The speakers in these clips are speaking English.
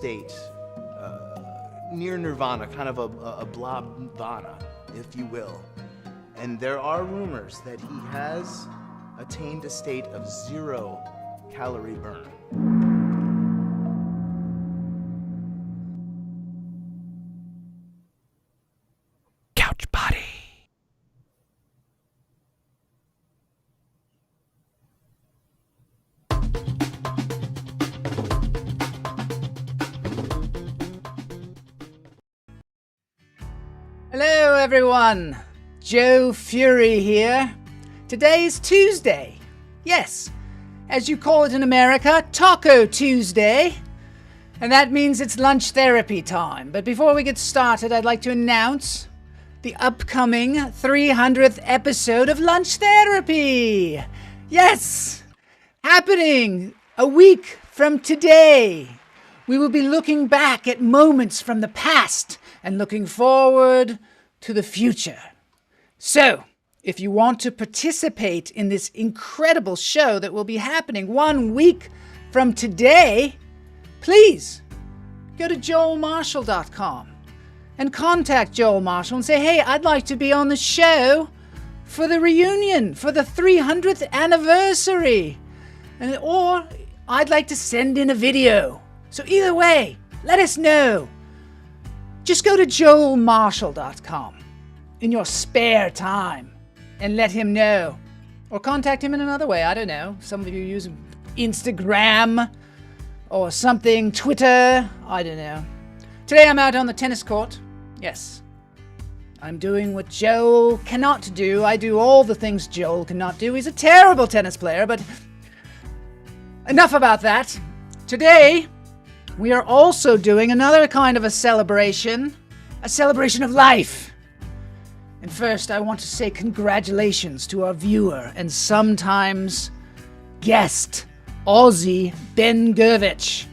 state near nirvana, kind of a blobvana, if you will. And there are rumors that he has attained a state of 0 calorie burn. Couch body. Hello everyone, Joe Fury here. Today is Tuesday. Yes, as you call it in America, Taco Tuesday. And that means it's lunch therapy time. But before we get started, I'd like to announce the upcoming 300th episode of Lunch Therapy. Yes, happening a week from today. We will be looking back at moments from the past and looking forward to the future. So, if you want to participate in this incredible show that will be happening 1 week from today, please go to joelmarshall.com and contact Joel Marshall and say, hey, I'd like to be on the show for the reunion, for the 300th anniversary. Or I'd like to send in a video. So either way, let us know. Just go to joelmarshall.com in your spare time and let him know. Or contact him in another way. I don't know. Some of you use Instagram or something, Twitter. I don't know. Today I'm out on the tennis court. Yes. I'm doing what Joel cannot do. I do all the things Joel cannot do. He's a terrible tennis player, but enough about that. Today, we are also doing another kind of a celebration of life. And first, I want to say congratulations to our viewer and sometimes guest, Aussie Ben Gervich.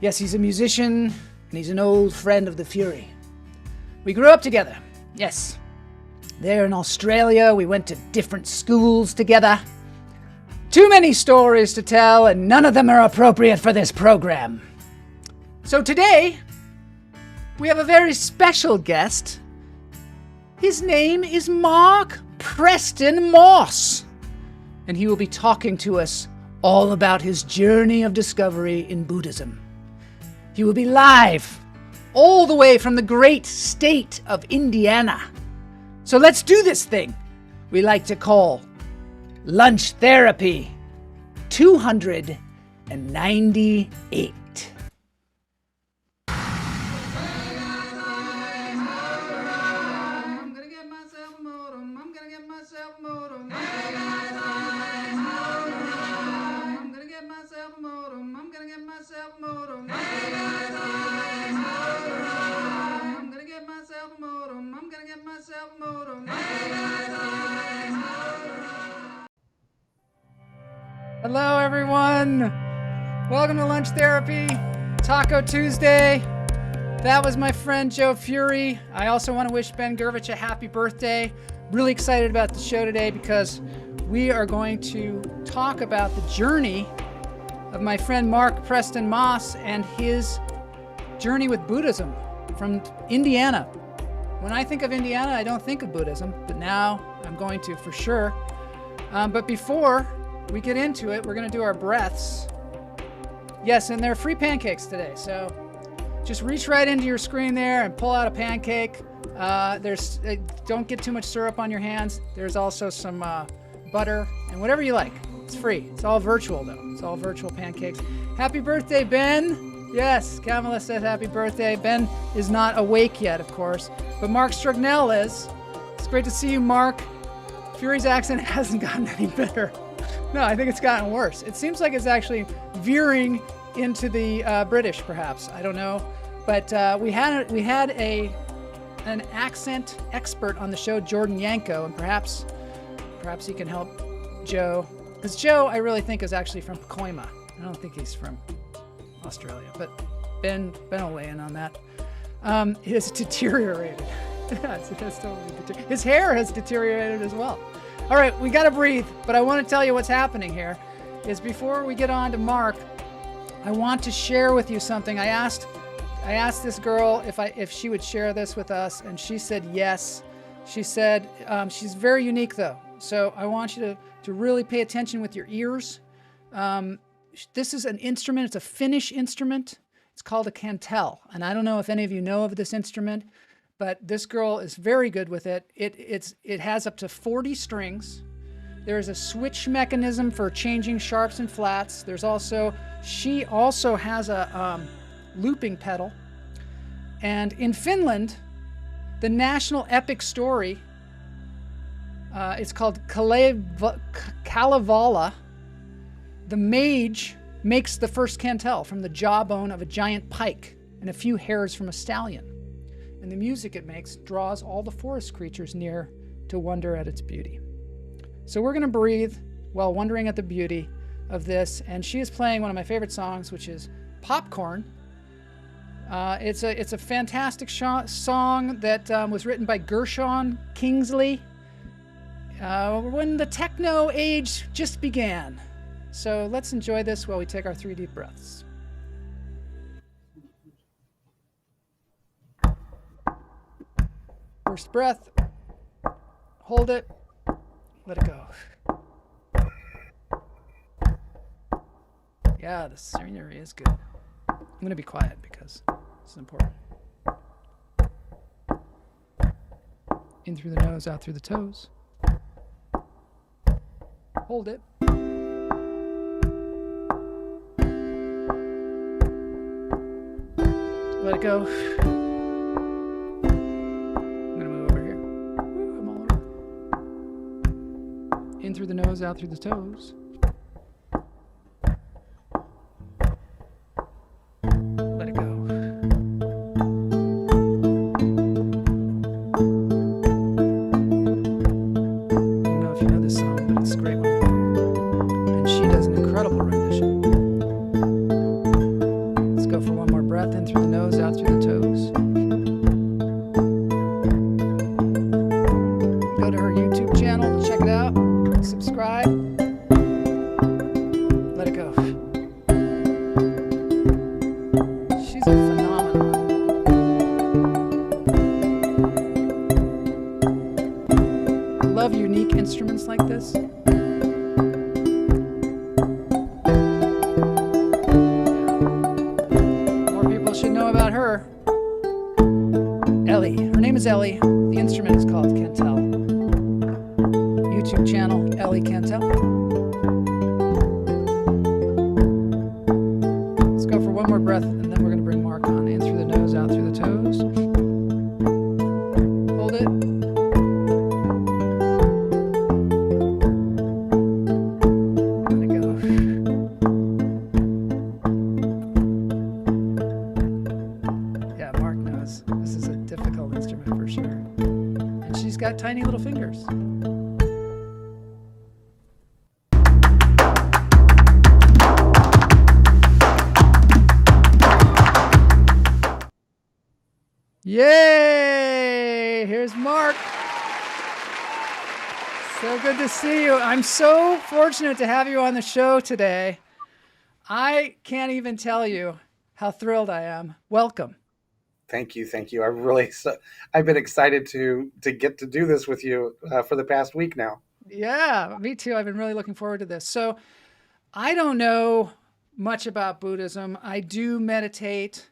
Yes, he's a musician and he's an old friend of the Fury. We grew up together, yes. There in Australia, we went to different schools together. Too many stories to tell, and none of them are appropriate for this program. So today, we have a very special guest. His name is Marc Preston Moss, and he will be talking to us all about his journey of discovery in Buddhism. He will be live all the way from the great state of Indiana. So let's do this thing we like to call Lunch Therapy 298. Hello everyone! Welcome to Lunch Therapy, Taco Tuesday. That was my friend Joe Fury. I also want to wish Ben Gervich a happy birthday. Really excited about the show today because we are going to talk about the journey of my friend Marc Preston Moss and his journey with Buddhism from Indiana. When I think of Indiana, I don't think of Buddhism, but now I'm going to for sure. But before we get into it, we're going to do our breaths. Yes, and they're free pancakes today, so just reach right into your screen there and pull out a pancake. Don't get too much syrup on your hands. There's also some butter and whatever you like. It's free. It's all virtual though. It's all virtual pancakes. Happy birthday, Ben. Yes, Kamala said happy birthday. Ben is not awake yet, of course, but Mark Strugnell is. It's great to see you, Mark. Fury's accent hasn't gotten any better. No, I think it's gotten worse. It seems like it's actually veering into the British, perhaps. I don't know, but we had an accent expert on the show, Jordan Yanko, and perhaps he can help Joe, because Joe I really think is actually from Pacoima. I don't think he's from Australia, but Ben will weigh in on that. It has deteriorated. Yes, it has totally deteriorated. His hair has deteriorated as well. All right, we got to breathe, but I want to tell you what's happening here is before we get on to Mark, I want to share with you something. I asked this girl if she would share this with us, and she said yes. She said she's very unique though, so I want you to really pay attention with your ears. This is an instrument. It's a Finnish instrument. It's called a cantel, and I don't know if any of you know of this instrument, but this girl is very good with it. It has up to 40 strings. There is a switch mechanism for changing sharps and flats. She also has a looping pedal. And in Finland, the national epic story, it's called Kalevala. The mage makes the first cantel from the jawbone of a giant pike and a few hairs from a stallion. And the music it makes draws all the forest creatures near to wonder at its beauty. So we're going to breathe while wondering at the beauty of this. And she is playing one of my favorite songs, which is Popcorn. It's a fantastic song that was written by Gershon Kingsley when the techno age just began. So let's enjoy this while we take our 3 deep breaths. First breath, hold it, let it go. Yeah, the scenery is good. I'm going to be quiet because it's important. In through the nose, out through the toes. Hold it. Let it go. I'm going to move over here. Woo, I'm all over. In through the nose, out through the toes. Let it go. I don't know if you know this song, but it's a great one. And she does an incredible rendition. Let's go for one more breath. In through the nose, out through the toes. Go to her YouTube channel, check it out, subscribe. Let it go. She's a phenomenon. I love unique instruments like this. More people should know about her. Ellie. Her name is Ellie. The instrument is called cantel. YouTube channel, Ellie Cantel. Let's go for one more breath, and then we're going to bring Marc on. In through the nose, out through the toes. Hold it. Let it go. Yeah, Marc knows. This is a difficult instrument for sure. And she's got tiny little fingers. Yay! Here's Marc. So good to see you. I'm so fortunate to have you on the show today. I can't even tell you how thrilled I am. Welcome. Thank you. I've been excited to get to do this with you for the past week now. Yeah, me too. I've been really looking forward to this. So I don't know much about Buddhism. I do meditate.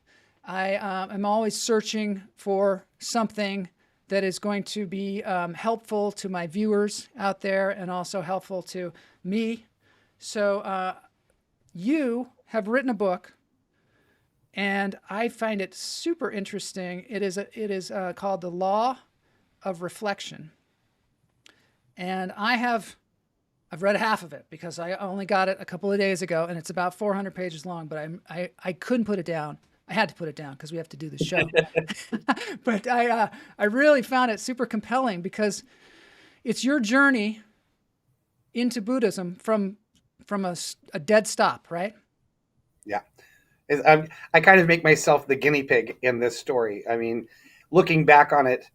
I'm always searching for something that is going to be helpful to my viewers out there and also helpful to me. So you have written a book, and I find it super interesting. It is called The Law of Reflection. And I've read half of it because I only got it a couple of days ago, and it's about 400 pages long, but I couldn't put it down. I had to put it down because we have to do the show. But I really found it super compelling because it's your journey into Buddhism from a dead stop, right? Yeah. I kind of make myself the guinea pig in this story. I mean, looking back on it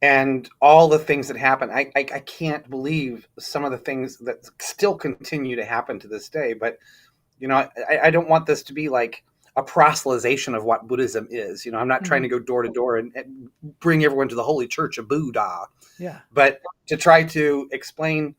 and all the things that happened, I can't believe some of the things that still continue to happen to this day. But I don't want this to be like a proselytization of what Buddhism is. I'm not trying to go door to door and bring everyone to the Holy Church of Buddha, Yeah. but to try to explain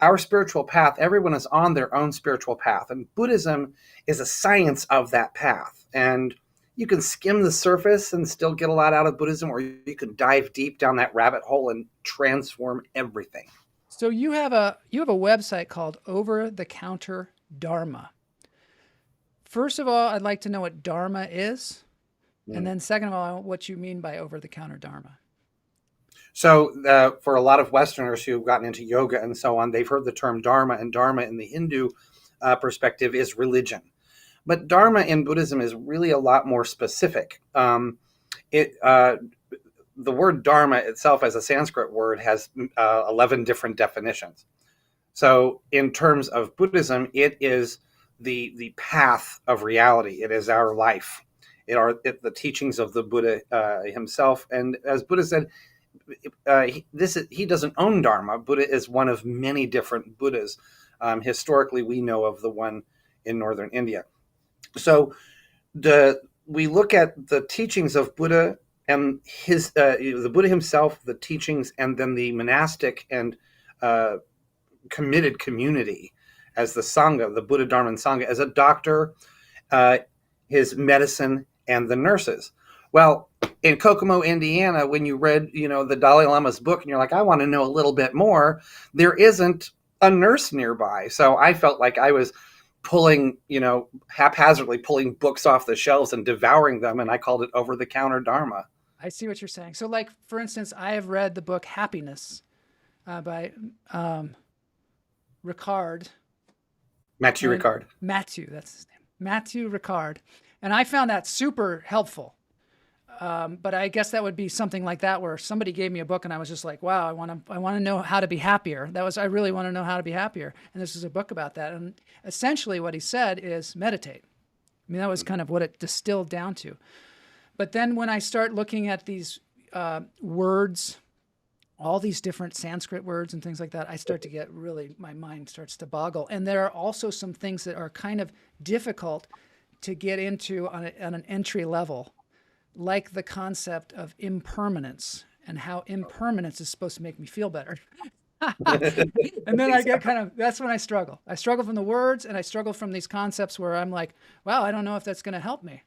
our spiritual path. Everyone is on their own spiritual path, and Buddhism is a science of that path. And you can skim the surface and still get a lot out of Buddhism, or you can dive deep down that rabbit hole and transform everything. So you have a website called Over the Counter Dharma. First of all, I'd like to know what Dharma is. And then second of all, what you mean by over the counter Dharma. So for a lot of Westerners who've gotten into yoga and so on, they've heard the term Dharma, and Dharma in the Hindu perspective is religion. But Dharma in Buddhism is really a lot more specific. The word Dharma itself as a Sanskrit word has 11 different definitions. So in terms of Buddhism, it is the path of reality. It is our life. The teachings of the Buddha himself. And as Buddha said, he doesn't own Dharma. Buddha is one of many different Buddhas. Historically, we know of the one in northern India. So we look at the teachings of Buddha and the Buddha himself, the teachings, and then the monastic and committed community as the Sangha, the Buddha, Dharma, and Sangha, as a doctor, his medicine, and the nurses. Well, in Kokomo, Indiana, when you read, the Dalai Lama's book, and you're like, I want to know a little bit more, there isn't a nurse nearby. So I felt like I was haphazardly pulling books off the shelves and devouring them, and I called it Over the Counter Dharma. I see what you're saying. So, like, for instance, I have read the book Happiness by Ricard. Matthew Ricard. Matthew, that's his name. Matthew Ricard. And I found that super helpful. But I guess that would be something like that, where somebody gave me a book and I was just like, wow, I want to know how to be happier. I really want to know how to be happier. And this is a book about that. And essentially what he said is meditate. I mean, that was kind of what it distilled down to. But then when I start looking at these words, all these different Sanskrit words and things like that, I start to get my mind starts to boggle. And there are also some things that are kind of difficult to get into on an entry level, like the concept of impermanence and how impermanence is supposed to make me feel better. And then I get that's when I struggle. I struggle from the words, and I struggle from these concepts where I'm like, wow, I don't know if that's going to help me.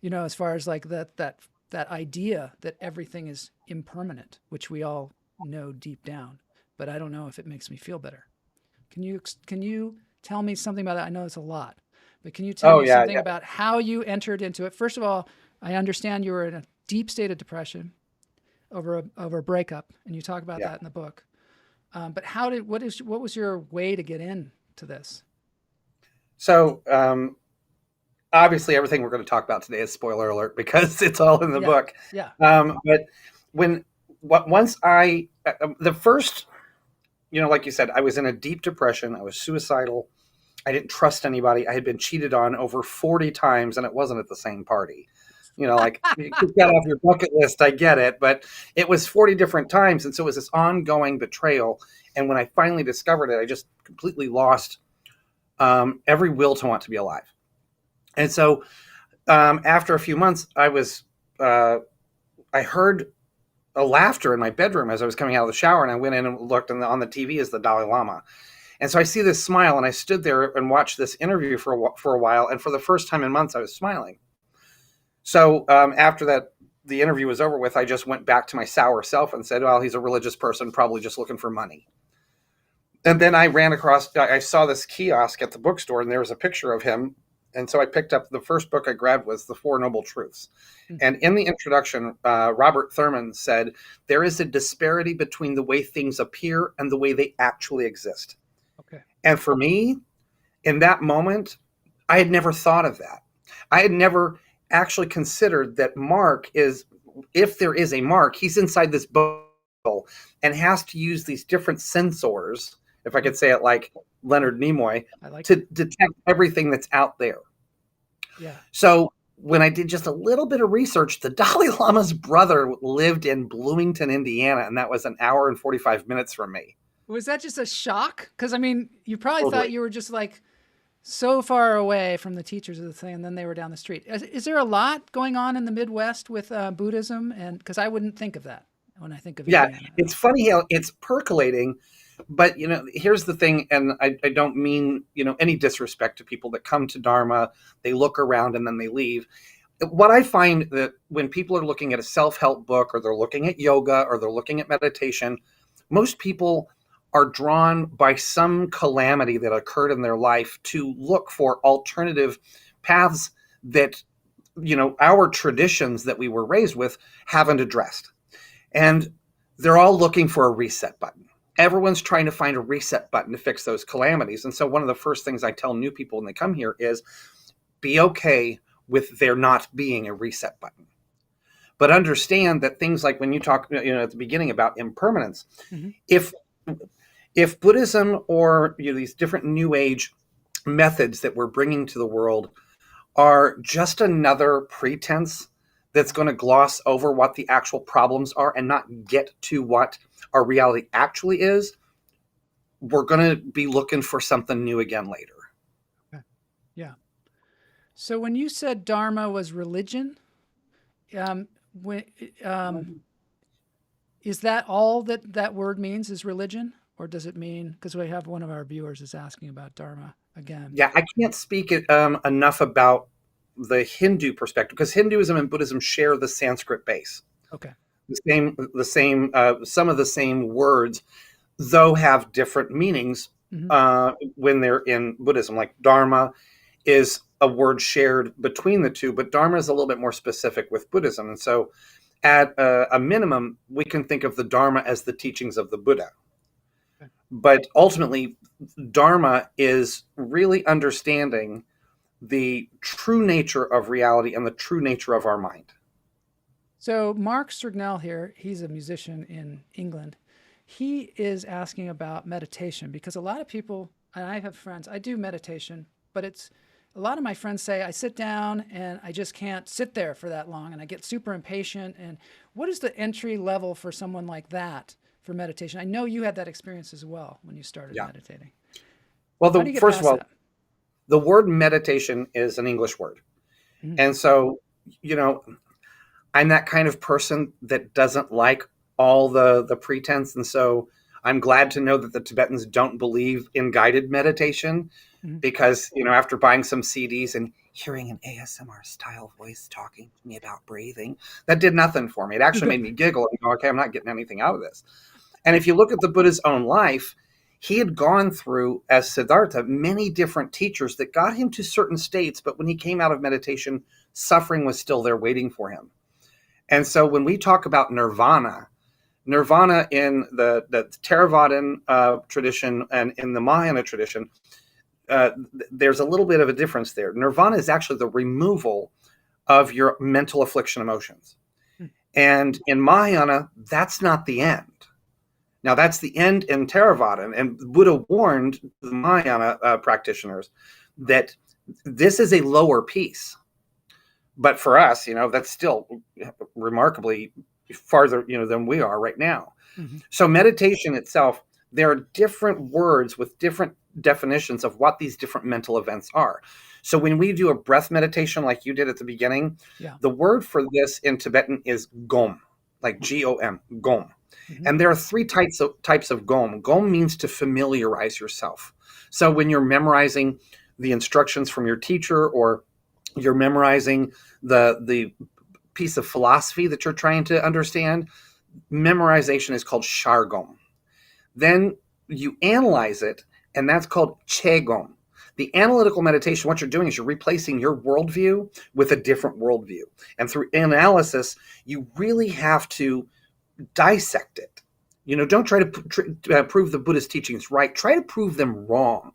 As far as like that idea that everything is impermanent, which we all know deep down, but I don't know if it makes me feel better. Can you tell me something about that? I know it's a lot, but can you tell me something about how you entered into it? First of all, I understand you were in a deep state of depression over a breakup, and you talk about that in the book. But what was your way to get into this? So obviously, everything we're going to talk about today is spoiler alert because it's all in the book. Yeah. But once the first, like you said, I was in a deep depression. I was suicidal. I didn't trust anybody. I had been cheated on over 40 times, and it wasn't at the same party. Like, you get that off your bucket list, I get it, but it was 40 different times. And so it was this ongoing betrayal. And when I finally discovered it, I just completely lost every will to want to be alive. And so after a few months, I heard a laughter in my bedroom as I was coming out of the shower, and I went in and looked, and on the TV is the Dalai Lama. And so I see this smile, and I stood there and watched this interview for a while. And for the first time in months, I was smiling. So after the interview was over with, I just went back to my sour self and said, well, he's a religious person, probably just looking for money. And then I saw this kiosk at the bookstore, and there was a picture of him. And so I picked up the first book I grabbed was The Four Noble Truths. Mm-hmm. And in the introduction, Robert Thurman said, there is a disparity between the way things appear and the way they actually exist. Okay. And for me, in that moment, I had never thought of that. I had never actually considered that Marc if there is a Marc, he's inside this bubble and has to use these different sensors, if I could say it like Leonard Nimoy, to detect everything that's out there. Yeah. So when I did just a little bit of research, the Dalai Lama's brother lived in Bloomington, Indiana, and that was an hour and 45 minutes from me. Was that just a shock? Because, I mean, you probably thought you were just like so far away from the teachers of the thing, and then they were down the street. Is there a lot going on in the Midwest with Buddhism? And because I wouldn't think of that when I think of Yeah, Indiana. it's funny how it's percolating, but here's the thing, and I don't mean any disrespect to people that come to Dharma, they look around and then they leave. What I find that when people are looking at a self-help book, or they're looking at yoga, or they're looking at meditation, most people are drawn by some calamity that occurred in their life to look for alternative paths that our traditions that we were raised with haven't addressed. And they're all looking for a reset button. Everyone's trying to find a reset button to fix those calamities. And so one of the first things I tell new people when they come here is be okay with there not being a reset button. But understand that things like when you talk at the beginning about impermanence, Mm-hmm. if Buddhism or these different New Age methods that we're bringing to the world are just another pretense that's going to gloss over what the actual problems are and not get to what our reality actually is, we're going to be looking for something new again later. Okay. Yeah. So when you said Dharma was religion, is that all that word means, is religion? Or does it mean, because we have one of our viewers is asking about Dharma again. Yeah, I can't speak enough about the Hindu perspective, because Hinduism and Buddhism share the Sanskrit base. Okay. The same, some of the same words, though have different meanings when they're in Buddhism. Like Dharma is a word shared between the two, but Dharma is a little bit more specific with Buddhism. And so at a minimum, we can think of the Dharma as the teachings of the Buddha. Okay. But ultimately, Dharma is really understanding the true nature of reality and the true nature of our mind. So Marc Strignell here, he's a musician in England. He is asking about meditation, because a lot of people, and I have friends, I do meditation, but a lot of my friends say I sit down and I just can't sit there for that long, and I get super impatient. And what is the entry level for someone like that for meditation? I know you had that experience as well when you started meditating. Well, first of all, the word meditation is an English word. Mm-hmm. And so, I'm that kind of person that doesn't like all the pretense. And so I'm glad to know that the Tibetans don't believe in guided meditation, because, after buying some CDs and hearing an ASMR style voice talking to me about breathing, that did nothing for me. It actually made me giggle and go, okay, I'm not getting anything out of this. And if you look at the Buddha's own life, he had gone through, as Siddhartha, many different teachers that got him to certain states. But when he came out of meditation, suffering was still there waiting for him. And so when we talk about nirvana in the Theravadan tradition and in the Mahayana tradition, there's a little bit of a difference there. Nirvana is actually the removal of your mental affliction emotions. And in Mahayana, that's not the end. Now, that's the end in Theravada, and Buddha warned the Mahayana practitioners that this is a lower piece. But for us, that's still remarkably farther, than we are right now. Mm-hmm. So meditation itself, there are different words with different definitions of what these different mental events are. So when we do a breath meditation like you did at the beginning, the word for this in Tibetan is gom, like G-O-M, gom. Mm-hmm. And there are three types of gom. Gom means to familiarize yourself. So when you're memorizing the instructions from your teacher, or you're memorizing the piece of philosophy that you're trying to understand, memorization is called shargom. Then you analyze it, and that's called chegom. The analytical meditation, what you're doing is you're replacing your worldview with a different worldview. And through analysis, you really have to dissect it. Don't try to prove the Buddhist teachings right. Try to prove them wrong.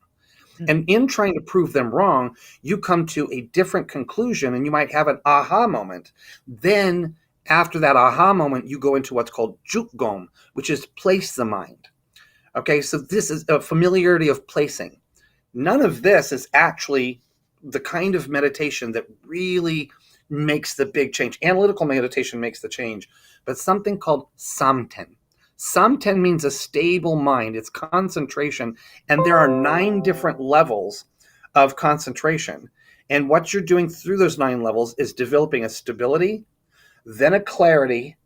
And in trying to prove them wrong, you come to a different conclusion, and you might have an aha moment. Then after that aha moment, you go into what's called jukgom, which is place the mind. Okay, so this is a familiarity of placing. None of this is actually the kind of meditation that really makes the big change. Analytical meditation makes the change, but something called samten. Samten means a stable mind. It's concentration. And there are 9 different levels of concentration. And what you're doing through those 9 levels is developing a stability, then a clarity,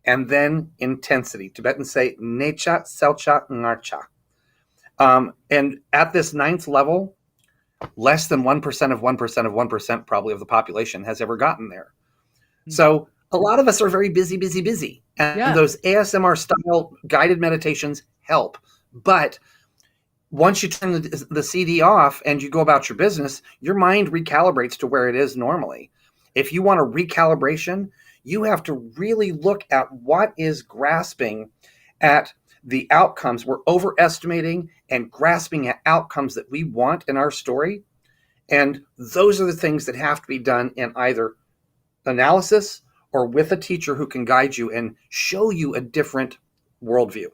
and then intensity. Tibetans say necha, selcha, ngarcha. And at this 9th level, less than 1% of 1% of 1% probably of the population has ever gotten there. So a lot of us are very busy, busy, busy. And those ASMR style guided meditations help. But once you turn the CD off and you go about your business, your mind recalibrates to where it is normally. If you want a recalibration, you have to really look at what is grasping at the outcomes. We're overestimating and grasping at outcomes that we want in our story. And those are the things that have to be done in either analysis or with a teacher who can guide you and show you a different worldview.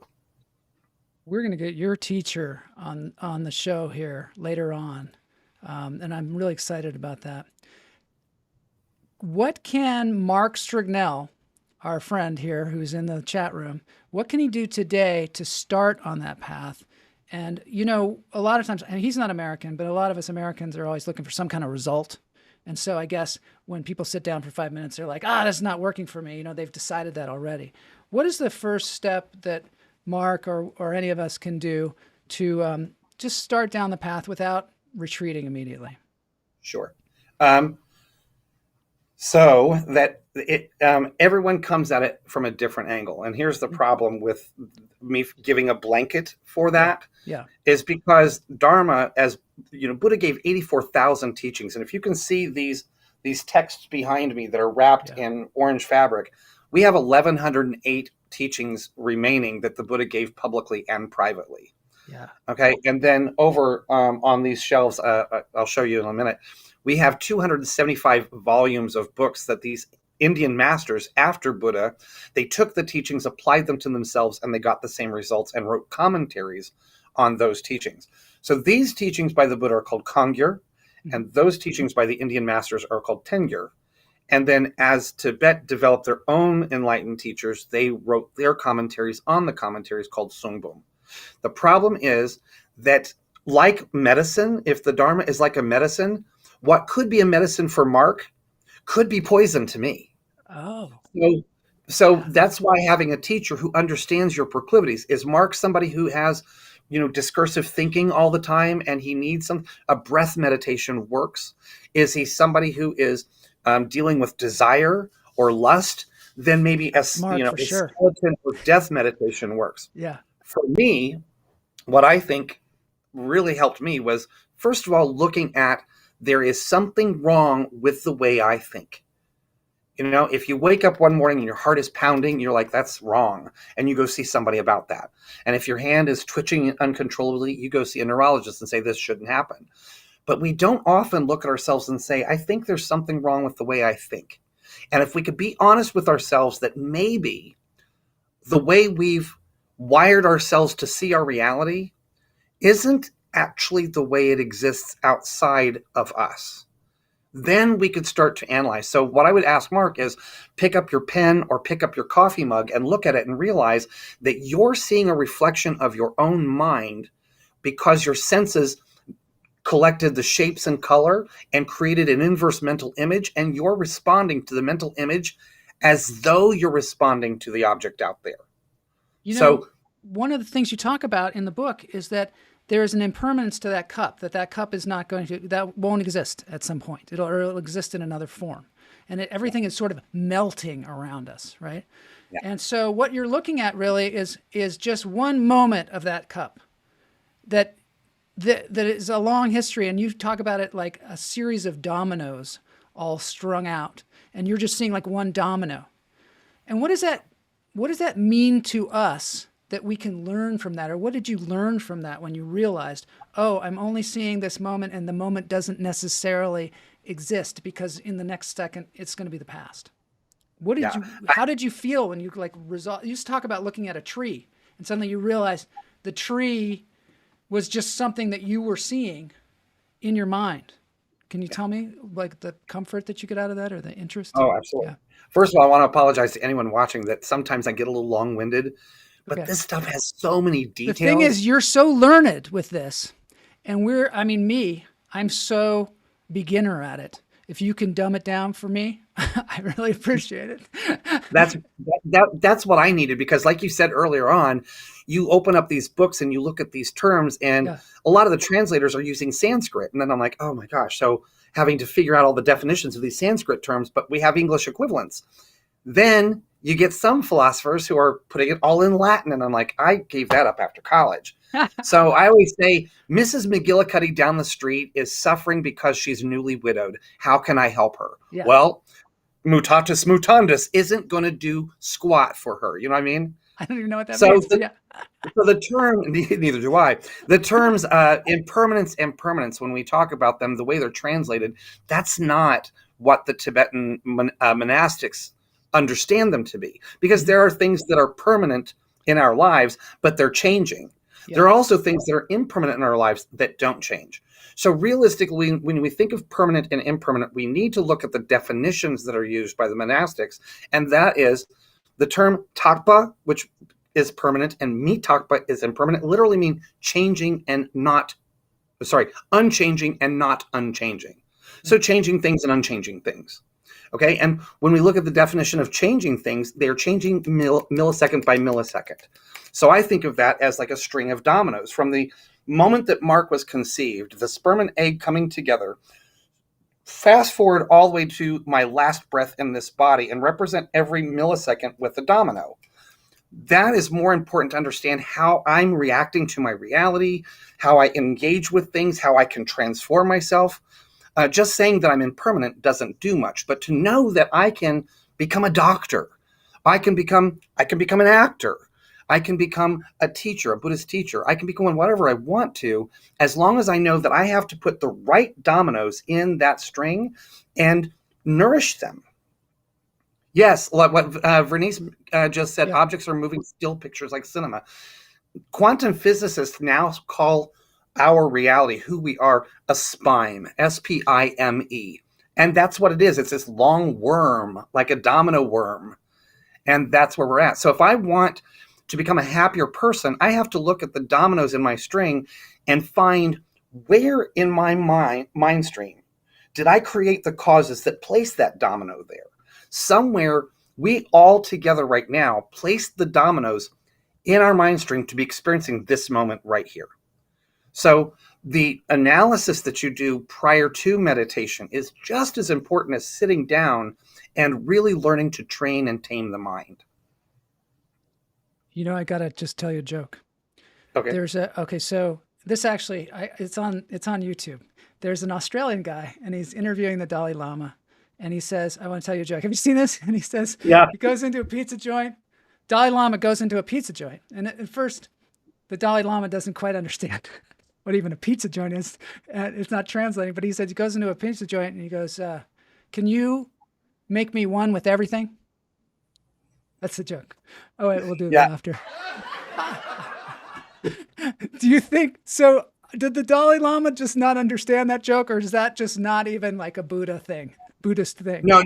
We're going to get your teacher on the show here later on, and I'm really excited about that. What can Marc Strignell, our friend here who's in the chat room, what can he do today to start on that path? And, you know, a lot of times, and he's not American, but a lot of us Americans are always looking for some kind of result. And so I guess when people sit down for 5 minutes, they're like, that's not working for me. You know, they've decided that already. What is the first step that Marc or any of us can do to just start down the path without retreating immediately? Sure. So that everyone comes at it from a different angle. And here's the problem with me giving a blanket for that. Is because Dharma, as you know, Buddha gave 84,000 teachings. And if you can see these texts behind me that are wrapped in orange fabric, we have 1,108 teachings remaining that the Buddha gave publicly and privately. Okay. And then over on these shelves, I'll show you in a minute, we have 275 volumes of books that these Indian masters after Buddha, they took the teachings, applied them to themselves, and they got the same results and wrote commentaries on those teachings. So these teachings by the Buddha are called Kangyur, and those teachings by the Indian masters are called Tengyur. And then as Tibet developed their own enlightened teachers, they wrote their commentaries on the commentaries called Sungbum. The problem is that, like medicine, if the Dharma is like a medicine, what could be a medicine for Marc could be poison to me. So that's why having a teacher who understands your proclivities. Is Marc somebody who has, you know, discursive thinking all the time and he needs a breath meditation works? Is he somebody who is dealing with desire or lust? Then maybe a skeleton or death meditation works. For me, what I think really helped me was, first of all, looking at there is something wrong with the way I think. You know, if you wake up one morning and your heart is pounding, you're like, that's wrong. And you go see somebody about that. And if your hand is twitching uncontrollably, you go see a neurologist and say, this shouldn't happen. But we don't often look at ourselves and say, I think there's something wrong with the way I think. And if we could be honest with ourselves that maybe the way we've wired ourselves to see our reality isn't actually the way it exists outside of us, then we could start to analyze. So what I would ask Marc is pick up your pen or pick up your coffee mug and look at it and realize that you're seeing a reflection of your own mind because your senses collected the shapes and color and created an inverse mental image, and you're responding to the mental image as though you're responding to the object out there. You know, one of the things you talk about in the book is that there is an impermanence to that cup, that cup is not going to, that won't exist at some point. It'll exist in another form. And everything is sort of melting around us, right? And so what you're looking at really is just one moment of that cup that is a long history. And you talk about it like a series of dominoes all strung out. And you're just seeing like one domino. And what does that mean to us that we can learn from that? Or what did you learn from that when you realized, I'm only seeing this moment and the moment doesn't necessarily exist because in the next second it's going to be the past? How did you feel when you you used to talk about looking at a tree and suddenly you realized the tree was just something that you were seeing in your mind? Can you tell me like the comfort that you get out of that or the interest? Oh, absolutely. First of all, I want to apologize to anyone watching that sometimes I get a little long-winded. But this stuff has so many details. The thing is, you're so learned with this. And I'm so beginner at it. If you can dumb it down for me, I really appreciate it. That's what I needed, because like you said earlier on, you open up these books and you look at these terms, and Yeah. a lot of the translators are using Sanskrit. And then I'm like, oh my gosh. So having to figure out all the definitions of these Sanskrit terms, but we have English equivalents. Then you get some philosophers who are putting it all in Latin. And I'm like, I gave that up after college. So I always say, Mrs. McGillicuddy down the street is suffering because she's newly widowed. How can I help her? Yeah. Well, mutatis mutandis isn't going to do squat for her. You know what I mean? I don't even know what that So means. the, Yeah. so the term, neither do I. The terms impermanence and permanence, when we talk about them, the way they're translated, that's not what the Tibetan monastics understand them to be. Because there are things that are permanent in our lives, but they're changing. Yeah. There are also things that are impermanent in our lives that don't change. So realistically, when we think of permanent and impermanent, we need to look at the definitions that are used by the monastics. And that is the term takpa, which is permanent, and mitakpa is impermanent, literally mean changing and not, unchanging and not unchanging. So changing things and unchanging things. Okay. And when we look at the definition of changing things, they're changing millisecond by millisecond. So I think of that as like a string of dominoes. From the moment that Marc was conceived, the sperm and egg coming together, fast forward all the way to my last breath in this body, and represent every millisecond with a domino. That is more important to understand how I'm reacting to my reality, how I engage with things, how I can transform myself. Just saying that I'm impermanent doesn't do much, but to know that I can become a doctor, I can become an actor, I can become a teacher, a Buddhist teacher, I can become whatever I want to, as long as I know that I have to put the right dominoes in that string and nourish them. Yes, like what Vernice just said, Yeah. objects are moving still pictures like cinema. Quantum physicists now call our reality, who we are, a spime, S-P-I-M-E. And that's what it is. It's this long worm, like a domino worm. And that's where we're at. So if I want to become a happier person, I have to look at the dominoes in my string and find where in my mind stream did I create the causes that place that domino there. Somewhere we all together right now place the dominoes in our mind stream to be experiencing this moment right here. So the analysis that you do prior to meditation is just as important as sitting down and really learning to train and tame the mind. You know, I gotta just tell you a joke. Okay. So this actually, it's on YouTube. There's an Australian guy, and he's interviewing the Dalai Lama, and he says, "I want to tell you a joke. Have you seen this?" And he says, Yeah. he goes into a pizza joint. Dalai Lama goes into a pizza joint, and at first, the Dalai Lama doesn't quite understand what even a pizza joint is. It's not translating, but he said he goes into a pizza joint, and he goes, "Can you make me one with everything?" That's the joke. Oh, wait, we'll do that after. Do you think so? Did the Dalai Lama just not understand that joke, or is that just not even like a Buddhist thing? No,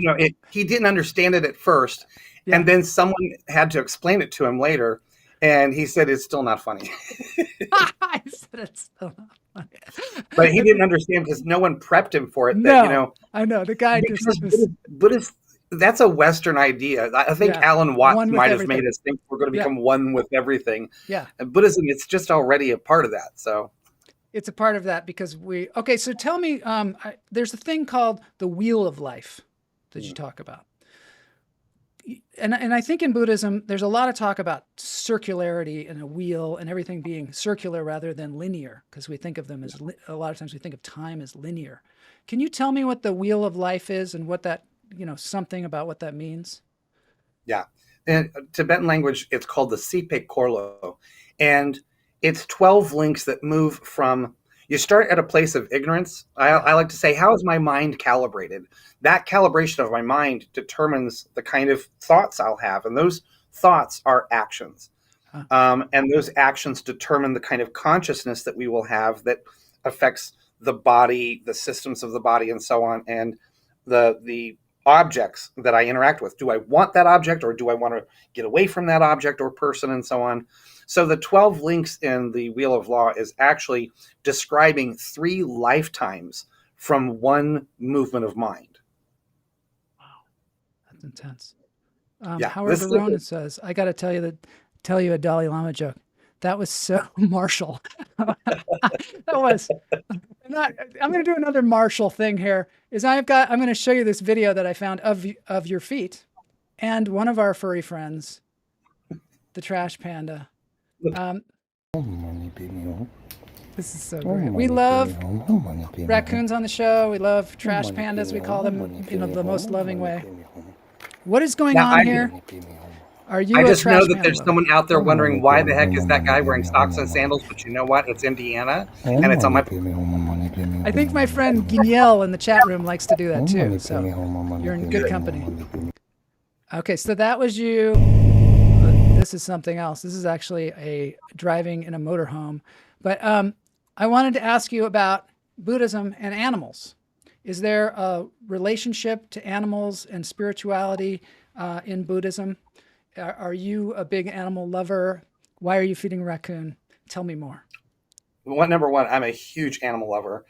he didn't understand it at first, Yeah. and then someone had to explain it to him later, and he said it's still not funny. I said it's still not funny. But he didn't understand because no one prepped him for it. No, I know the guy because just was, Buddhist, that's a Western idea. I think Yeah. Alan Watts One with might have everything. made us think we're going to Yeah. become one with everything. Yeah. And Buddhism, it's just already a part of that. So it's a part of that because okay, so tell me, there's a thing called the wheel of life that you talk about. And I think in Buddhism, there's a lot of talk about circularity and a wheel and everything being circular rather than linear, because we think of them as, a lot of times we think of time as linear. Can you tell me what the wheel of life is and what that, something about what that means? yeah. In Tibetan language, it's called the Sipe Korlo. And it's 12 links that move from, you start at a place of ignorance. I like to say, how is my mind calibrated? That calibration of my mind determines the kind of thoughts I'll have. And those thoughts are actions. And those actions determine the kind of consciousness that we will have that affects the body, the systems of the body, and so on, and the objects that I interact with. Do I want that object, or do I want to get away from that object or person, and so on? So the 12 links in the Wheel of Law is actually describing 3 lifetimes from one movement of mind. Wow, that's intense. Yeah, Howard Verona says, I got to tell you a Dalai Lama joke. That was so martial. That was not. I'm going to do another martial thing here. I'm going to show you this video that I found of your feet, and one of our furry friends, the trash panda. This is so great. We love raccoons on the show. We love trash pandas. We call them in the most loving way. What is going on here? Are you? I just know that there's someone out there wondering why the heck is that guy wearing socks and sandals? But you know what? It's Indiana, and it's on my. I think my friend Guignel in the chat room likes to do that too. So you're in good company. Okay, so that was you. This is something else. This is actually a driving in a motorhome. But I wanted to ask you about Buddhism and animals. Is there a relationship to animals and spirituality in Buddhism? Are you a big animal lover? Why are you feeding a raccoon? Tell me more. Number one, I'm a huge animal lover.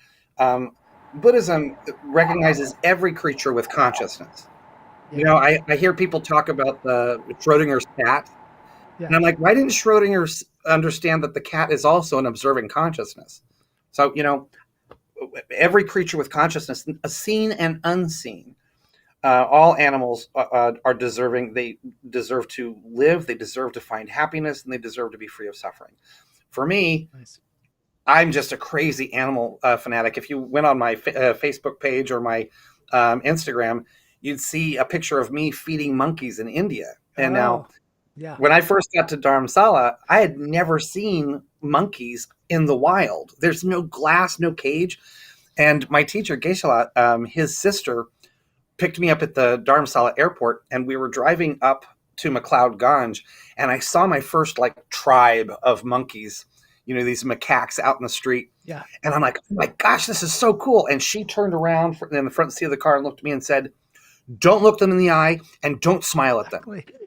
Buddhism recognizes every creature with consciousness. Yeah. You know, I hear people talk about the Schrodinger's cat. Yeah. And I'm like, why didn't Schrodinger understand that the cat is also an observing consciousness? So, you know, every creature with consciousness, seen and unseen, all animals are deserving. They deserve to live. They deserve to find happiness, and they deserve to be free of suffering. For me, nice. I'm just a crazy animal fanatic. If you went on my Facebook page or my Instagram, you'd see a picture of me feeding monkeys in India. And now, when I first got to Dharamsala, I had never seen monkeys in the wild. There's no glass, no cage. And my teacher, Geshe-la, his sister, picked me up at the Dharamsala airport, and we were driving up to McLeod Ganj, and I saw my first tribe of monkeys, you know, these macaques out in the street. Yeah. And I'm like, oh my gosh, this is so cool. And she turned around in the front seat of the car and looked at me and said, don't look them in the eye and don't smile at them.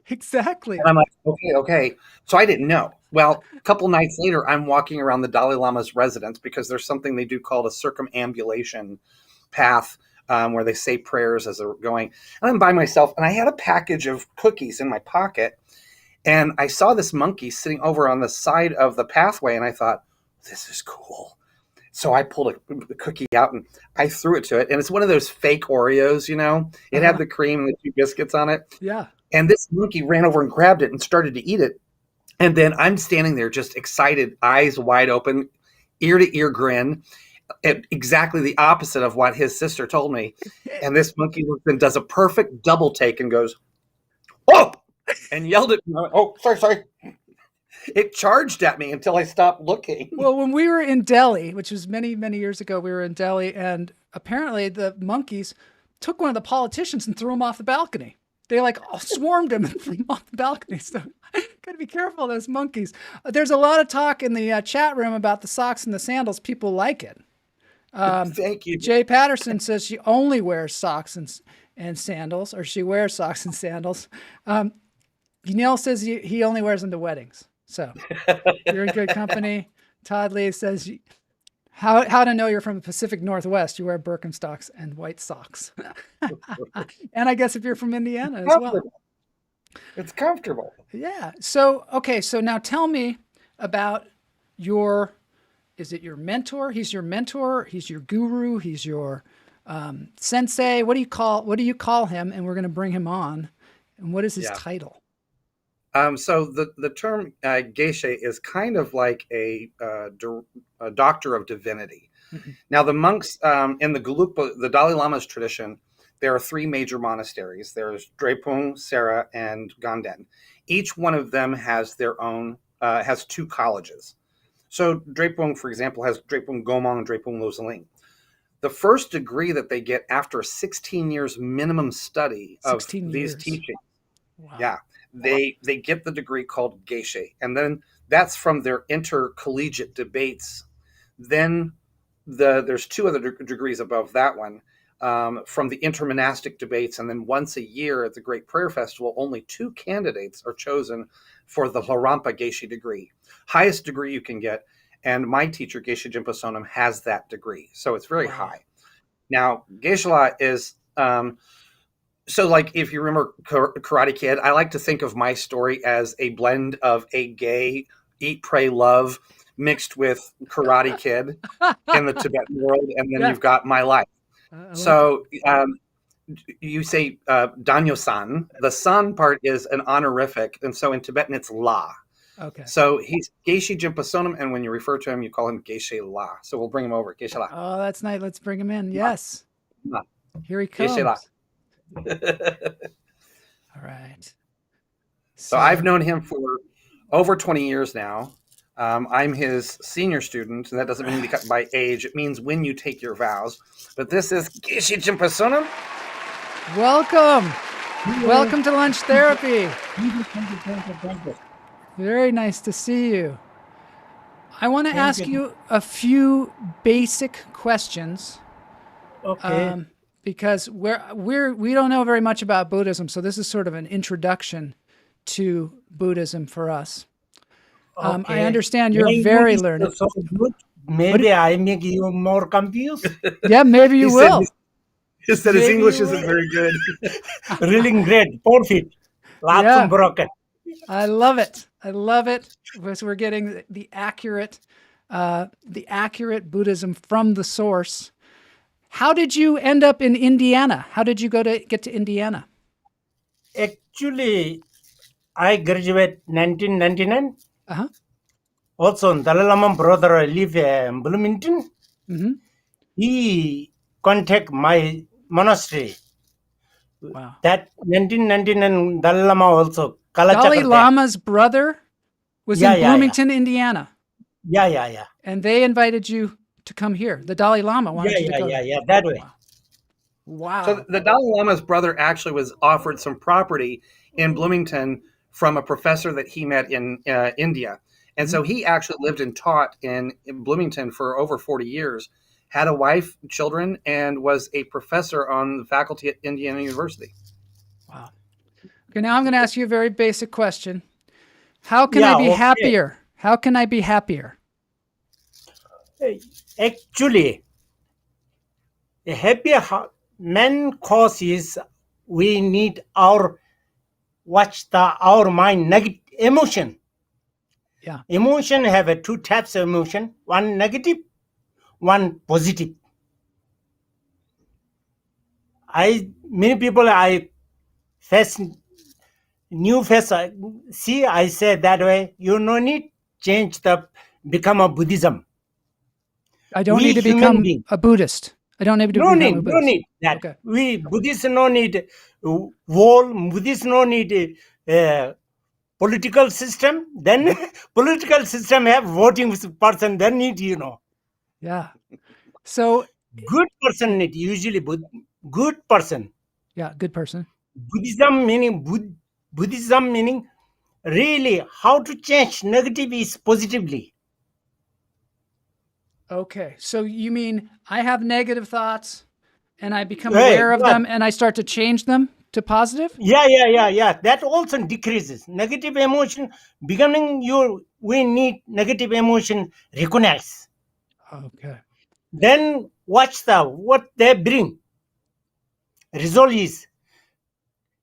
Exactly. And I'm like, okay. So I didn't know. Well, a couple nights later, I'm walking around the Dalai Lama's residence because there's something they do called a circumambulation path where they say prayers as they're going. And I'm by myself, and I had a package of cookies in my pocket, and I saw this monkey sitting over on the side of the pathway, and I thought, this is cool. So I pulled a cookie out and I threw it to it. And it's one of those fake Oreos, you know. It had the cream and the 2 biscuits on it. Yeah. And this monkey ran over and grabbed it and started to eat it. And then I'm standing there just excited, eyes wide open, ear to ear grin, exactly the opposite of what his sister told me. And this monkey looks and does a perfect double take and goes, oh, and yelled at me. Oh, sorry. It charged at me until I stopped looking. Well, when we were in Delhi, which was many, many years ago, we were in Delhi, and apparently the monkeys took one of the politicians and threw him off the balcony. They swarmed him and threw him off the balcony. So got to be careful of those monkeys. There's a lot of talk in the chat room about the socks and the sandals. People like it. Thank you. Jay Patterson says she only wears socks and sandals, or she wears socks and sandals. Guignel says he only wears them to weddings. So you're in good company. Todd Lee says, how to know you're from the Pacific Northwest, you wear Birkenstocks and white socks. And I guess if you're from Indiana as well. It's comfortable. Yeah. So, okay. So now tell me about is it your mentor? He's your mentor. He's your guru. He's your sensei. What do you call him? And we're going to bring him on. And what is his title? So the term Geshe is kind of like a doctor of divinity. Mm-hmm. Now the monks in the Gelugpa, the Dalai Lama's tradition, there are 3 major monasteries. There's Drepung, Sera, and Ganden. Each one of them has their own, has 2 colleges. So Drepung, for example, has Drepung Gomang and Drepung Losaling. The first degree that they get after 16 years minimum study of these teachings. Wow. Yeah. They get the degree called Geshe, and then that's from their intercollegiate debates. Then there's 2 other degrees above that one. from the intermonastic debates. And then once a year at the Great Prayer Festival, only 2 candidates are chosen for the Larampa Geshe degree, highest degree you can get. And my teacher, Geshe Jinpa Sonam, has that degree. So it's very high. Now, Geshe-la is, so like if you remember Karate Kid, I like to think of my story as a blend of a gay Eat, Pray, Love mixed with Karate Kid in the Tibetan world. And then you've got my life. So you say Danyo-san. The san part is an honorific. And so in Tibetan, it's la. Okay. So he's Geshe Jinpa Sonam. And when you refer to him, you call him Geshe-la. So we'll bring him over. Geshe-la. Oh, that's nice. Let's bring him in. Yes. La. Here he comes. Geshe-la. All right. So I've known him for over 20 years now. I'm his senior student, and that doesn't mean by age. It means when you take your vows. But this is Geshe Jinpa Sonam. Welcome. Welcome to Lunch Therapy. Thank you. Very nice to see you. I want to ask you a few basic questions. Okay. Because we don't know very much about Buddhism, so this is sort of an introduction to Buddhism for us. I understand you're very learned. So good. Maybe I make you more confused. Yeah, maybe you will. He said his English isn't very good. Really great. Perfect. Lots Yeah. broken. I love it. I love it. Because we're getting the accurate Buddhism from the source. How did you end up in Indiana? How did you get to Indiana? Actually, I graduated 1999. Uh-huh. Also, Dalai Lama brother live in Bloomington. Mm-hmm. He contact my monastery. Wow. That 1999 Dalai Lama also. Dalai Lama's brother was in Yeah. Bloomington, Indiana. Yeah. And they invited you to come here. The Dalai Lama wanted you to go. Yeah. That way. Wow. So the Dalai Lama's brother actually was offered some property in Bloomington from a professor that he met in India. And so he actually lived and taught in Bloomington for over 40 years, had a wife, children, and was a professor on the faculty at Indiana University. Wow. Okay, now I'm going to ask you a very basic question. How can I be happier? How can I be happier? Actually, a happier main cause is we need our mind negative emotion. Yeah. Emotion have 2 types of emotion, one negative, one positive. Many people I face new face see I say that way, you no need change become a Buddhism. I don't We need to human become being. a Buddhist. I don't need to No become need, a Buddhist. no need that. Okay. We Buddhists no need wall. Buddhists no need political system. Then political system have voting person. Then need Yeah. So, good person need usually good person. yeah, good person. Buddhism meaning really how to change negative is positively. Okay. So you mean I have negative thoughts and I become aware of them and I start to change them to positive? Yeah. That also decreases negative emotion. We need negative emotion recognize. Okay. Then watch what they bring. Result is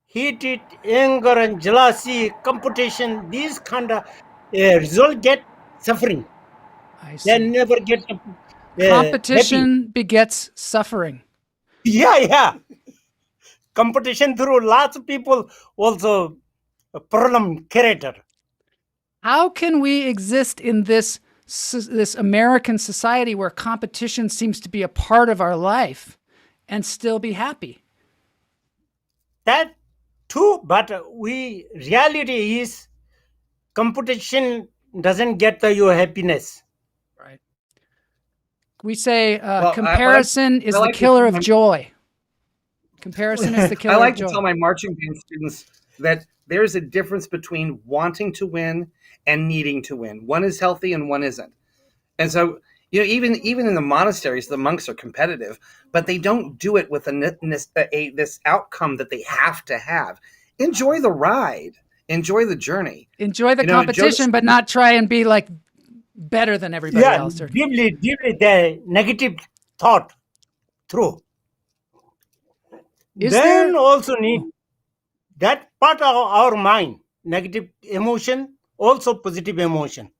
hatred, anger, and jealousy, competition. These kind of result get suffering. I see. They never get Competition begets suffering. Yeah. Competition through lots of people also a problem creator. How can we exist in this American society where competition seems to be a part of our life and still be happy? That too, but reality is competition doesn't get your happiness. Right. We say Well, comparison is the killer of joy. Comparison is the killer I like of joy. to tell my marching band students that there's a difference between wanting to win and needing to win. One is healthy and one isn't. And so You know, even in the monasteries, the monks are competitive, but they don't do it with this outcome that they have to have. Enjoy the ride. Enjoy the journey. Enjoy the You know, competition, but not try and be like better than everybody Yeah, else. Or, deeply the negative thought through. Is Then there- also need that part of our mind, negative emotion, also positive emotion.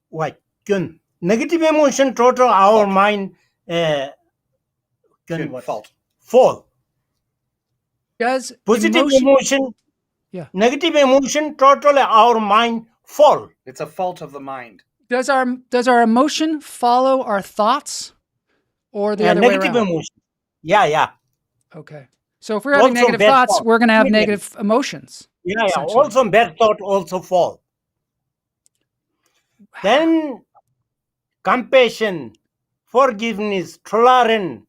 Why? Kyun? Negative emotion total our mind Good what? fault. Fall. does Positive emotion? emotion, Yeah. negative emotion total our mind fall. It's a fault of the mind. Does our emotion follow our thoughts, or the other way Negative around? emotion. Yeah. Okay. So if we're having Also negative bad thoughts, thought. we're going to have Similar. negative emotions. Yeah. essentially. Also bad thought also fall. Then compassion, forgiveness, tolerance,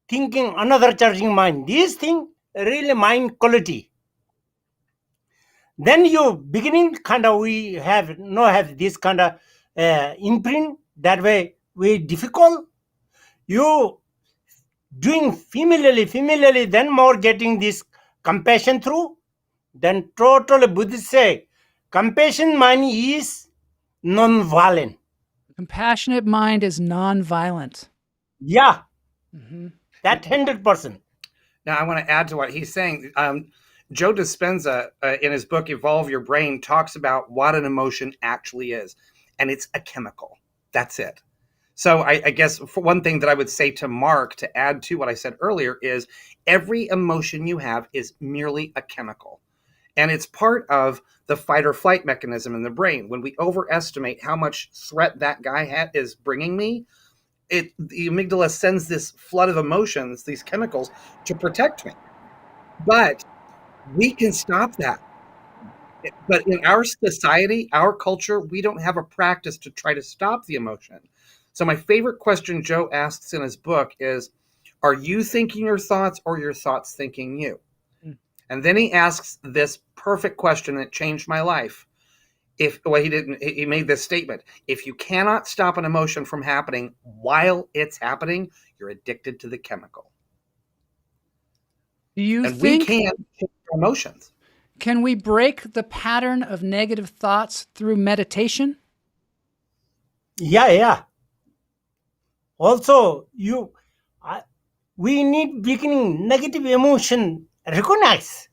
thinking another charging mind. These things really mind quality. Then you beginning kind of we have this kind of imprint that way we difficult. You doing familiarly, then more getting this compassion through. Then totally Buddhist say compassion mind is non-violent. Compassionate mind is non-violent. Yeah, Mhm. that 100%. Now, I want to add to what he's saying. Joe Dispenza, in his book Evolve Your Brain, talks about what an emotion actually is, and it's a chemical. That's it. So I guess for one thing that I would say to Marc, to add to what I said earlier, is every emotion you have is merely a chemical. And it's part of the fight or flight mechanism in the brain. When we overestimate how much threat that guy is bringing me, the amygdala sends this flood of emotions, these chemicals, to protect me. But we can stop that. But in our society, our culture, we don't have a practice to try to stop the emotion. So my favorite question Joe asks in his book is, are you thinking your thoughts or your thoughts thinking you? Mm. And then he asks this perfect question that changed my life. He made this statement. If you cannot stop an emotion from happening while it's happening, you're addicted to the chemical. Do you And we think can change our emotions. can we break the pattern of negative thoughts through meditation? Yeah. Also, we need beginning negative emotion recognize.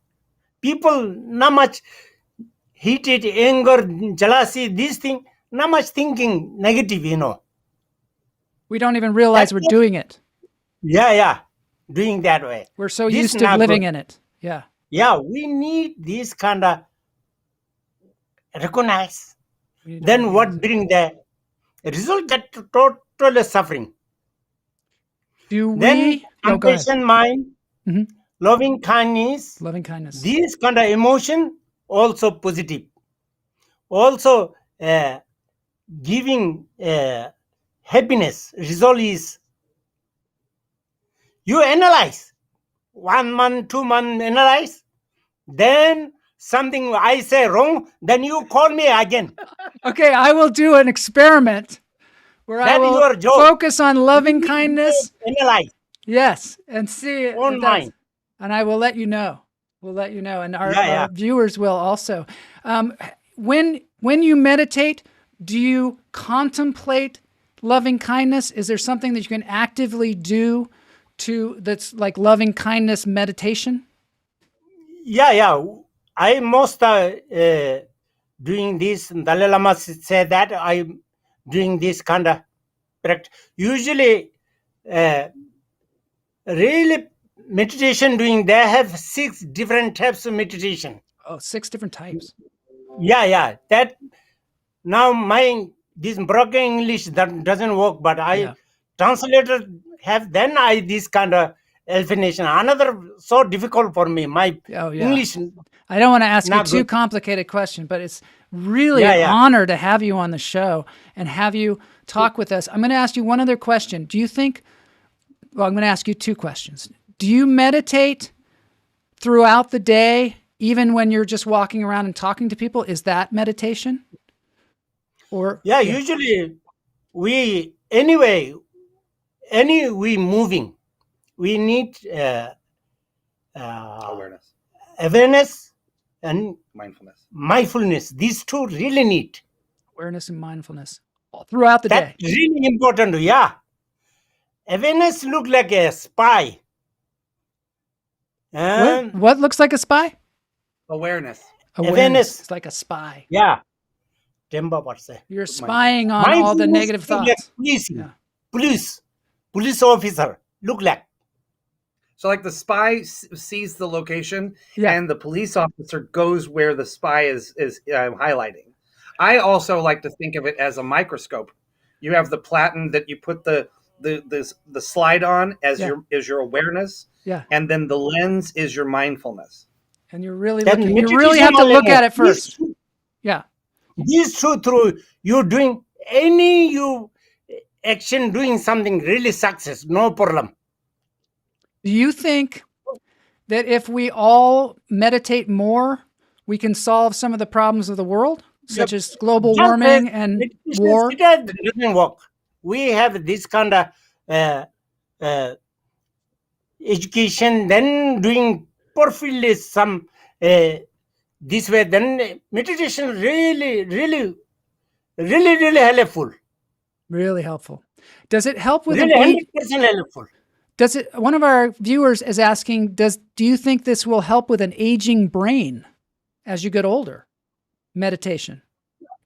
People not much heated, anger, jealousy, these things, not much thinking negative, We don't even realize That's we're what- doing it. Yeah, doing that way. We're so This used to not living good. in it. Yeah. Yeah, we need this kind of recognize. We need to Then what recognize it. bring the result that total suffering. Do Then we? Oh, go ahead. compassion mind, Mhm. loving kindness, Loving kindness. these kind of emotion also positive. Also giving happiness result is you analyze 1 month 2 month analyze, then something I say wrong, then you call me again. Okay, I will do an experiment where I That will your joke. focus on loving kindness. Analyze Yes, and see if own that's, mind. and I will let you know. We'll let you know, and our Yeah. viewers will also. When you meditate, do you contemplate loving kindness? Is there something that you can actively do that's like loving kindness meditation? Yeah. I most doing this. Dalai Lama said that I'm doing this kind of practice. Usually, really meditation doing. They have 6 different types of meditation. Oh, 6 different types. Yeah. That now this broken English that doesn't work, but I Yeah. translated have then I this kind of explanation. Another so difficult for me. My Oh, yeah. English. I don't want to ask you Not too good. complicated question, but it's really Yeah, an yeah. honor to have you on the show and have you talk with us. I'm going to ask you one other question. Do you think, well, I'm going to ask you 2 questions. Do you meditate throughout the day, even when you're just walking around and talking to people? Is that meditation? Or Usually we we moving, we need Awareness, awareness and mindfulness. These two really need. awareness and mindfulness all throughout the That's day. really important. Yeah. Awareness look like a spy. What looks like a spy? Awareness. Awareness. It's like a spy. Yeah. Temba parse. You're spying on all the negative Mindfulness look thoughts. like Yeah. police officer look like. So like the spy sees the location, Yeah. and the police officer goes where the spy is highlighting. I also like to think of it as a microscope. You have the platen that you put the slide on as your awareness, and then the lens is your mindfulness. And you're really Then looking. You really have to look at it first. Yeah. These two through you doing any action, doing something really success, no problem. Do you think that if we all meditate more, we can solve some of the problems of the world, such as global warming and war? It doesn't work. We have this kind of education, then doing perfectly some this way, then meditation really helpful. Really helpful. Does it help with Really 100% helpful. Does it? One of our viewers is asking, do you think this will help with an aging brain as you get older? Meditation.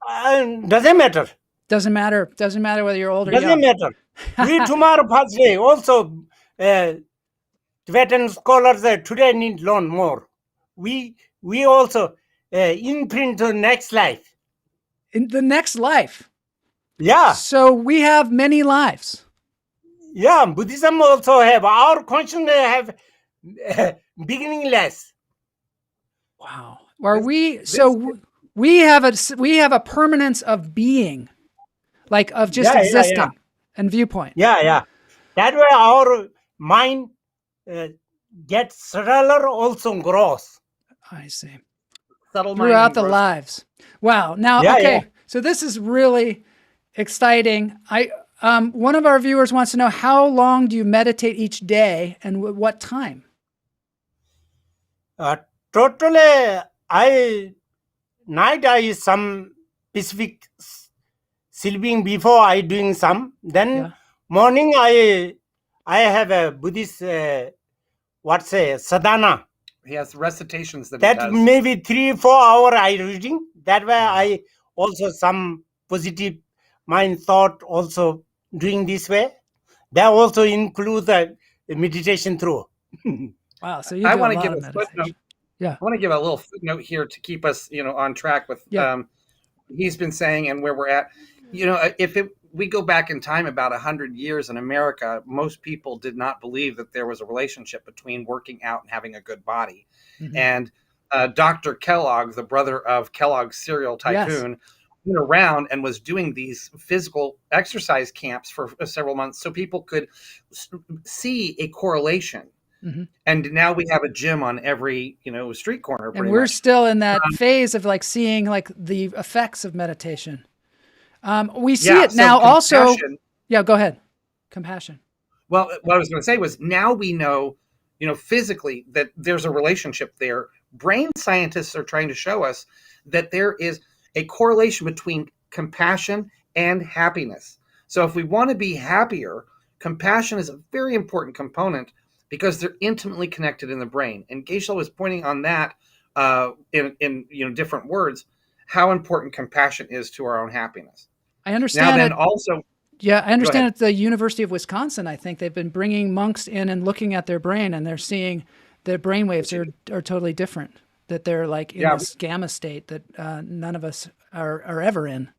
Doesn't matter. Doesn't matter. Doesn't matter whether you're old or Doesn't young. matter. We tomorrow past day also Tibetan scholars today need learn more. We also imprint to next life. In the next life. Yeah. So we have many lives. Yeah, Buddhism also have our consciousness have beginningless. Wow. Are we? So we have a permanence of being, like of just existing and viewpoint. Yeah. That way our mind gets subtler, also grows. I see. Subtle Throughout mind the grows. lives. Wow. Now, okay. So this is really exciting. One of our viewers wants to know, how long do you meditate each day and what time? Totally, I some specific sleeping before I doing some. Then morning I have a Buddhist sadhana. He has recitations that he does. Maybe 3-4 hour I reading. That way I also some positive mind thought also doing this way. That also includes the meditation through. Wow, so you I do want a to lot give of a meditation. footnote. Yeah. I want to give a little footnote here to keep us, on track with he's been saying and where we're at. If we go back in time about 100 years in America, most people did not believe that there was a relationship between working out and having a good body. Mm-hmm. And Dr. Kellogg, the brother of Kellogg's cereal tycoon, went around and was doing these physical exercise camps for several months so people could see a correlation. Mm-hmm. And now we have a gym on every, street corner. And we're still in that phase of like seeing like the effects of meditation. We see it now also. Yeah, go ahead. Compassion. Well, what I was going to say was now we know, physically that there's a relationship there. Brain scientists are trying to show us that there is a correlation between compassion and happiness. So if we want to be happier, compassion is a very important component because they're intimately connected in the brain. And Geshe was pointing on that in different words, how important compassion is to our own happiness. I understand. Now then also. Yeah, I understand at the University of Wisconsin, I think they've been bringing monks in and looking at their brain, and they're seeing their brain waves are totally different, that they're like in this gamma state that none of us are ever in.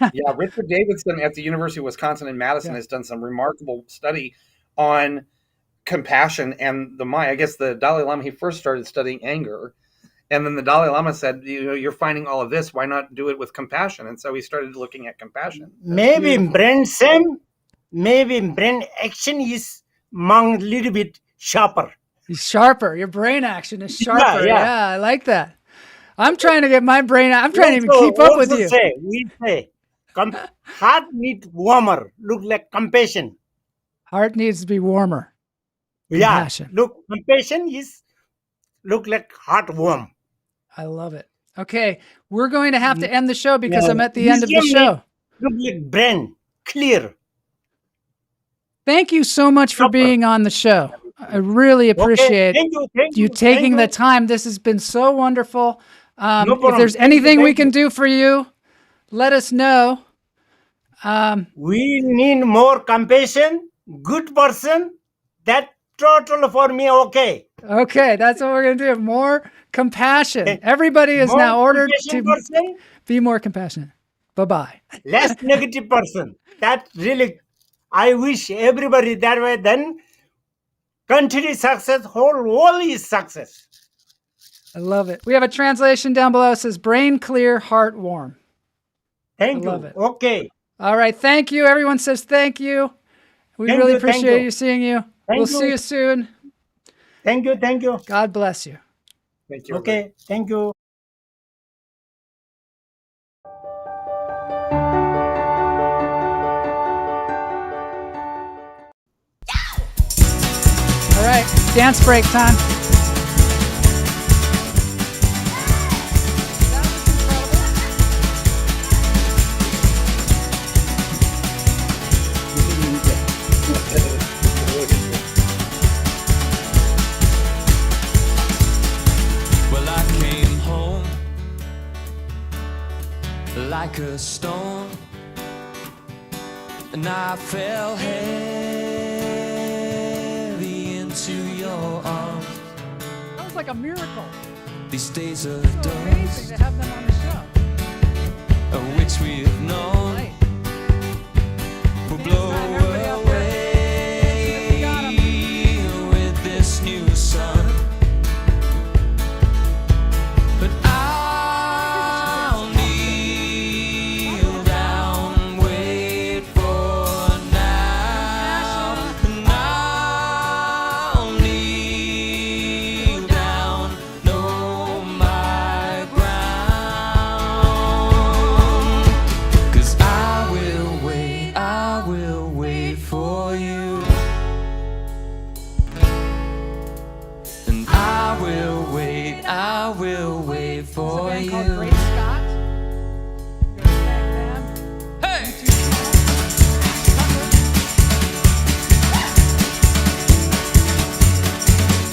Yeah, Richard Davidson at the University of Wisconsin in Madison has done some remarkable study on compassion and the mind. I guess the Dalai Lama, he first started studying anger. And then the Dalai Lama said, you're finding all of this. Why not do it with compassion? And so he started looking at compassion. Maybe brain action is a little bit sharper. Sharper. Your brain action is sharper. Yeah, I like that. I'm trying to get my brain. I'm trying to even keep up with you. We say heart need warmer. Look like compassion. Heart needs to be warmer. Compassion. Yeah. Look, compassion is look like heart warm. I love it. Okay, we're going to have to end the show because Yeah. I'm at the end of the Wisdom show. Look like brain clear. Thank you so much for Proper. being on the show. I really appreciate Thank you you. taking the Thank you. time. This has been so wonderful. If problem. there's Thank you, anything we thank can you. do for you, let us know. We need more compassion, good person. That total for me okay. Okay, that's what we're going to do. More compassion. Okay. Everybody is More now ordered compassion to person, be more compassionate. Bye-bye. less negative person. That really, I wish everybody that way. Then country success, whole world is success. I love it. We have a translation down below. It says, brain clear, heart warm. Thank I love you. it. Okay. All right. Thank you. Everyone says thank you. We Thank really you, thank appreciate you. you seeing you. Thank We'll see you. you soon. Thank you. Thank you. God bless you. Thank you. Okay. Thank you. All right. Dance break time. Well, I came home like a stone, and I fell heavy into your arms. That was like a miracle. These days of So amazing dust, to have them on the show. of which we've known, Right. will Dance blow time, everybody out there. away with this new sun. But I'll kneel down, wait for now, and I'll kneel down, know my ground. 'Cause I will wait for you. And I will wait for It's a band called you. Great Scott. Go thank them. Hey!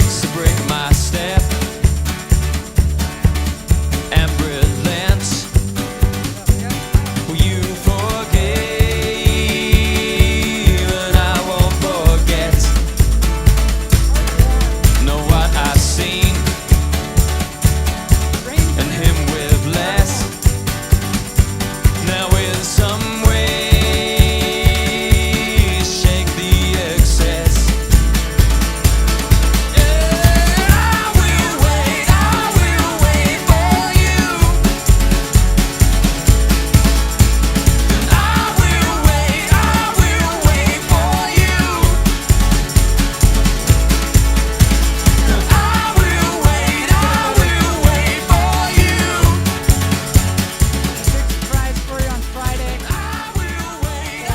So break my step and relent. Will you forgive and I won't forget? Know what I've seen and him with less. Now in some ways shake the excess. Yeah, I will wait for you. And I will wait for you. And I will wait for you. Big surprise for you on Friday. I will wait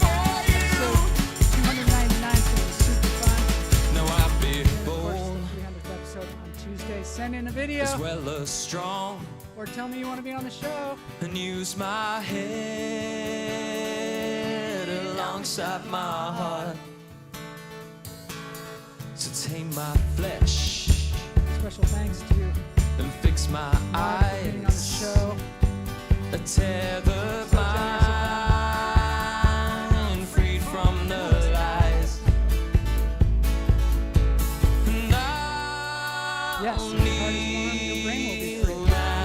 for you. Episode 299, so it was super fun. Now I'll be Of course, bold the 300th episode on Tuesday. Send in a video as well as strong or tell me you want to be on the show. and use my head alongside my heart to tame my flesh Special thanks to and fix my Marc for being on the eyes. show. A tethered mind freed from the lies. And Yes, I'll if your heart is warm, your brain will be free. kneel down.